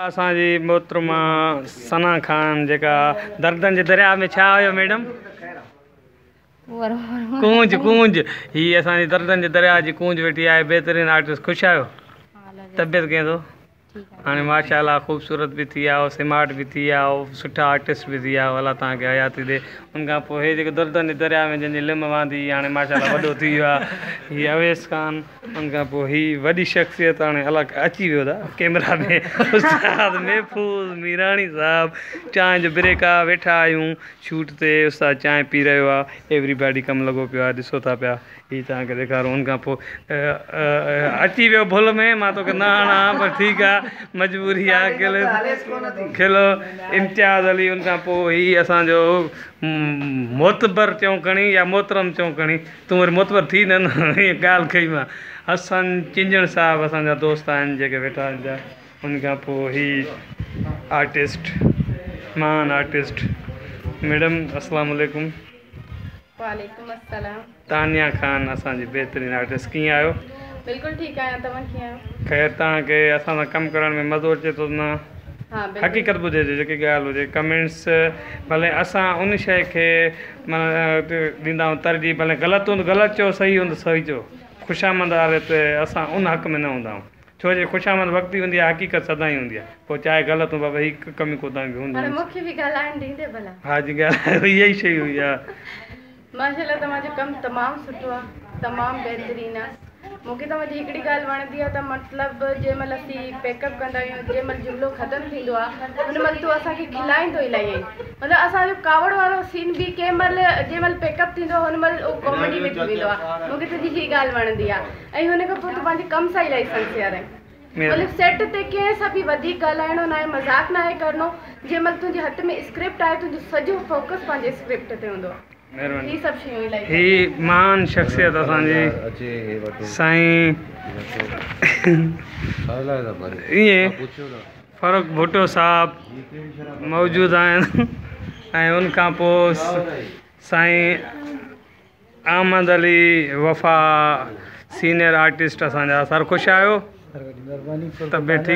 असांजी मोहतरमा सना खान जेका दर्दन जे दरिया में छा हुयो मैडम कूंज कूंज ही असांजी दर्दन जे दरिया जी कूंज वेठी आहे बहितरीन आर्टिस्ट ख़ुशि आहियो तबियत कीअं थो हाणे माशाअल्लाह ख़ूबसूरत भी थी विया स्मार्ट भी थी विया सुठा आर्टिस्ट भी थी विया अल्लाह तव्हांखे हयाती ॾे उनखां पोइ हे जेके दर्दन जे दरिया में जंहिंजी लिम वांदी हाणे माशाअल्लाह वॾो थी वियो आहे हीअ अवेस खान उनखां पोइ हीअ वॾी शख़्सियत हाणे अलाह अची वियो आहे कैमरा में उस्ताद महफूज़ मीराणी साहब चांहि जो ब्रेक आहे वेठा आहियूं शूट ते उस्ताद चांहि पी रहियो आहे एवरीबॉडी कमु लॻो पियो आहे ॾिसो था पिया हीअ तव्हांखे ॾेखारूं उनखां पोइ अची वियो भुल में मां तोखे न हणा पर ठीकु आहे मजबूरी आहे खिलो इम्तियाज़ अली उनखां पोइ हीअ असांजो मोतबर चऊं खणी या मोहतरम चऊं खणी तूं वरी मोतबर थी न हीअ ॻाल्हि कई मां हसन चिंजण साहिबु असांजा दोस्त आहिनि जेके वेठा आहिनि उनखां पोइ हीअ आर्टिस्ट महान आर्टिस्ट मैडम अस्सलाम वालेकुम वालेकुम अस्सलाम तानिया खान असांजी बहितरीन आर्टिस्ट कीअं आहियो बिल्कुलु ठीकु आहियां तव्हां कीअं आहियो ख़ैर तव्हांखे असां सां कमु करण में मज़ो अचे थो न हक़ीक़त ॿुधाइजो जेकी ॻाल्हि हुजे कमेंट्स भले असां उन शइ खे माना ॾींदा आहियूं तरजीह भले ग़लति हूंदो ग़लति चओ सही हूंदो सही चओ ख़ुशामंद वारे ते असां उन हक़ में न हूंदा आहियूं छो जे ख़ुशामंद वक़्तु हूंदी आहे हक़ीक़त सदाईं हूंदी आहे पोइ चाहे ग़लति हूंदो बाबा हिकु कमी कोताही बि हूंदी मूंखे बि ॻाल्हाइण ॾींदे भला हा जी ॻाल्हि इहा ई शइ हुई आहे माशाअल्लाह तव्हांजो कमु तमामु सुठो आहे तमामु बहितरीनु आहे मूंखे तव्हांजी हिकिड़ी ॻाल्हि वणंदी आहे त मतिलबु जंहिंमहिल असीं पैकअप कंदा आहियूं जंहिंमहिल जुमिलो ख़तमु थींदो आहे हुन महिल तूं असांखे खिलाईंदो इलाही आहीं मतिलबु असांजो कावड़ वारो सीन बि कंहिं महिल जंहिंमहिल पैकअप थींदो आहे हुन महिल उहो कॉमेडी में थी वेंदो आहे मूंखे तुंहिंजी हीअ ॻाल्हि वणंदी आहे ऐं हुन खां पोइ तूं पंहिंजे कम सां इलाही सिंसियर आहीं मतिलबु सेट ते कंहिं सां बि वधीक ॻाल्हाइणो न आहे मज़ाक न आहे करिणो जंहिंमहिल तुंहिंजे हथ में स्क्रिप्ट आहे तुंहिंजो सॼो फोकस पंहिंजे स्क्रिप्ट ते हूंदो आहे ही महान शख्सियत असांजी साईं ईअं फारूक भुट्टो साहब मौजूदु आहिनि ऐं उनखां पोइ साईं अहमद अली वफ़ा सीनियर आर्टिस्ट असांजा सर ख़ुशि आहियो तबियत ठीकु